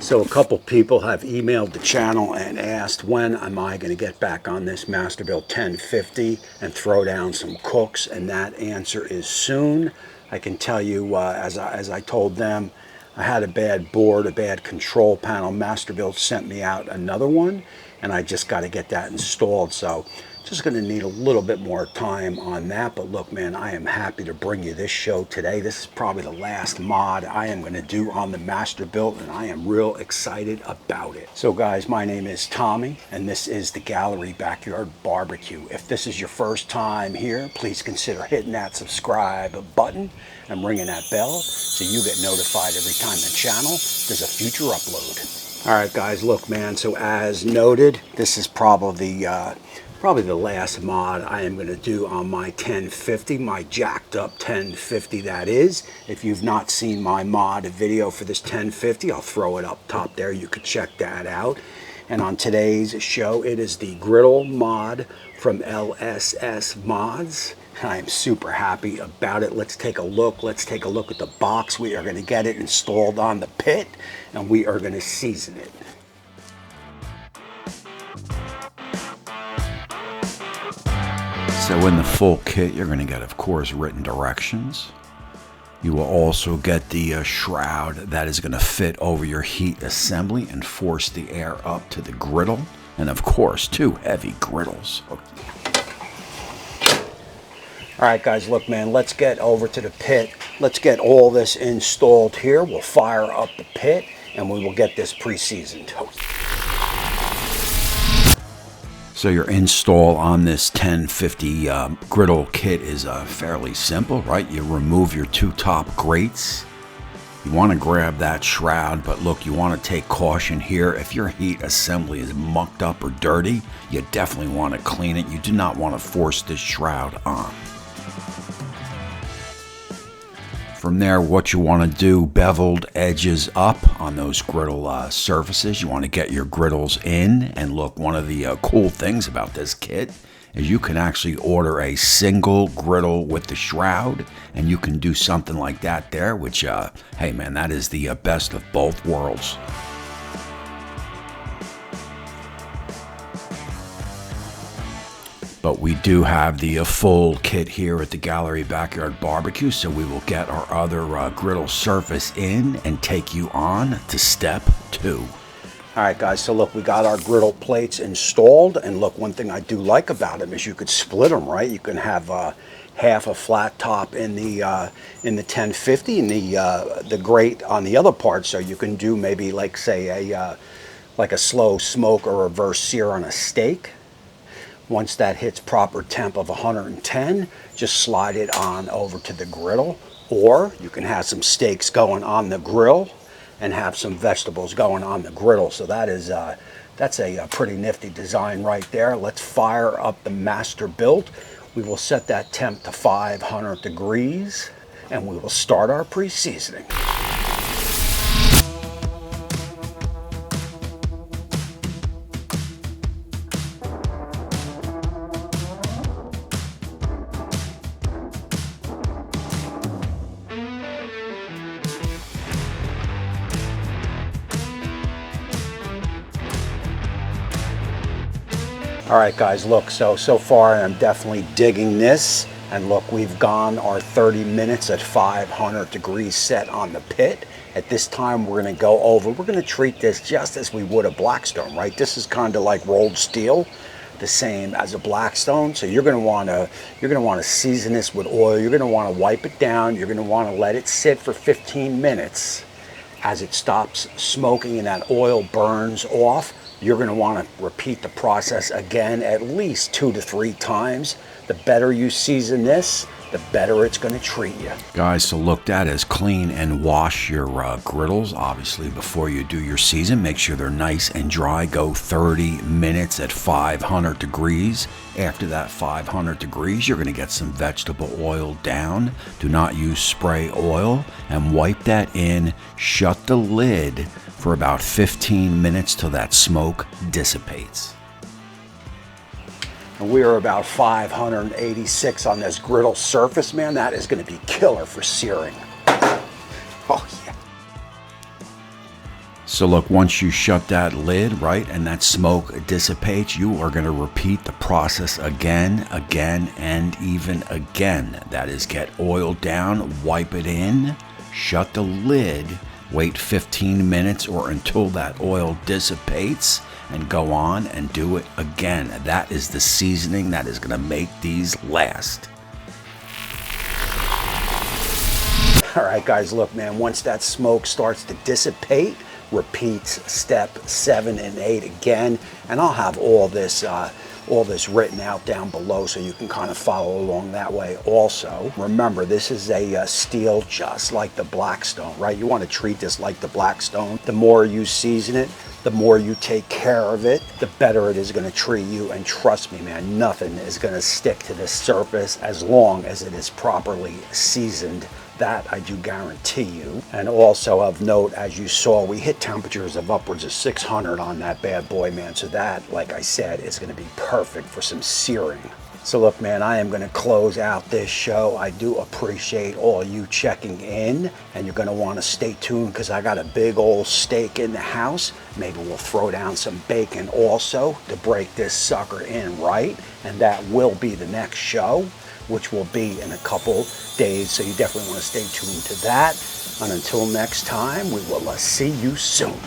So a couple people have emailed the channel and asked when am I going to get back on this Masterbuilt 1050 and throw down some cooks, and that answer is soon. I can tell you, as I told them, I had a bad board, a bad control panel. Masterbuilt sent me out another one, and I just got to get that installed. So just going to need a little bit more time on that. But look, man, I am happy to bring you this show today. This is probably the last mod I am going to do on the Masterbuilt, and I am real excited about it. So guys, my name is Tommy, and this is the Gallery Backyard Barbecue. If this is your first time here, please consider hitting that subscribe button and ringing that bell so you get notified every time the channel does a future upload. All right, guys, look, man, so as noted, this is probably the last mod I am going to do on my 1050, my jacked up 1050 that is. If you've not seen my mod video for this 1050, I'll throw it up top there. You could check that out. And on today's show, it is the griddle mod from LSS Mods. I am super happy about it. Let's take a look. Let's take a look at the box. We are going to get it installed on the pit, and we are going to season it. So in the full kit, you're going to get, of course, written directions. You will also get the shroud that is going to fit over your heat assembly and force the air up to the griddle. And of course, 2 heavy griddles. All right, guys, look, man, let's get over to the pit. Let's get all this installed here. We'll fire up the pit, and we will get this pre-seasoned. So your install on this 1050 griddle kit is fairly simple, right? You remove your 2 top grates. You want to grab that shroud, but look, you want to take caution here. If your heat assembly is mucked up or dirty, you definitely want to clean it. You do not want to force this shroud on. From there, what you want to do, beveled edges up on those griddle surfaces. You want to get your griddles in. And look, one of the cool things about this kit is you can actually order a single griddle with the shroud, and you can do something like that there, which, hey man, that is the best of both worlds. But we do have the full kit here at the Gallery Backyard Barbecue, so we will get our other griddle surface in and take you on to step 2. All right, guys, so look, we got our griddle plates installed, and look, one thing I do like about them is you could split them, right? You can have half a flat top in the 1050 and the grate on the other part, so you can do maybe like, say, like a slow smoke or reverse sear on a steak. Once that hits proper temp of 110, just slide it on over to the griddle. Or you can have some steaks going on the grill and have some vegetables going on the griddle. So that's a pretty nifty design right there. Let's fire up the Masterbuilt. We will set that temp to 500 degrees, and we will start our pre-seasoning. All right, guys, look, so far I'm definitely digging this. And look, we've gone our 30 minutes at 500 degrees set on the pit. At this time, we're gonna go over, we're gonna treat this just as we would a Blackstone, right? This is kind of like rolled steel, the same as a Blackstone. So you're gonna wanna season this with oil. You're gonna wanna wipe it down. You're gonna wanna let it sit for 15 minutes. As it stops smoking and that oil burns off, you're going to want to repeat the process again at least 2 to 3 times. The better you season this, the better it's going to treat you. Guys, so look, that is clean and wash your griddles. Obviously, before you do your season, make sure they're nice and dry. Go 30 minutes at 500 degrees. After that 500 degrees, you're going to get some vegetable oil down. Do not use spray oil, and wipe that in. Shut the lid for about 15 minutes till that smoke dissipates. And we are about 586 on this griddle surface, man. That is going to be killer for searing. Oh, yeah. So look, once you shut that lid, right, and that smoke dissipates, you are going to repeat the process again, and even again. That is, get oil down, wipe it in, shut the lid, wait 15 minutes or until that oil dissipates, and go on and do it again. That is the seasoning that is going to make these last. All right, guys, look, man, once that smoke starts to dissipate, repeat step 7 and 8 again, and I'll have all this written out down below so you can kind of follow along that way. Also, remember, this is a steel just like the Blackstone, right? You want to treat this like the Blackstone. The more you season it, the more you take care of it, the better it is going to treat you. And trust me, man, nothing is going to stick to this surface as long as it is properly seasoned. That I do guarantee you. And also of note, as you saw, we hit temperatures of upwards of 600 on that bad boy, man. So that, like I said, is going to be perfect for some searing. So look, man, I am going to close out this show. I do appreciate all you checking in, and you're going to want to stay tuned because I got a big old steak in the house. Maybe we'll throw down some bacon also to break this sucker in right, and that will be the next show, which will be in a couple days. So you definitely want to stay tuned to that. And until next time, we will see you soon.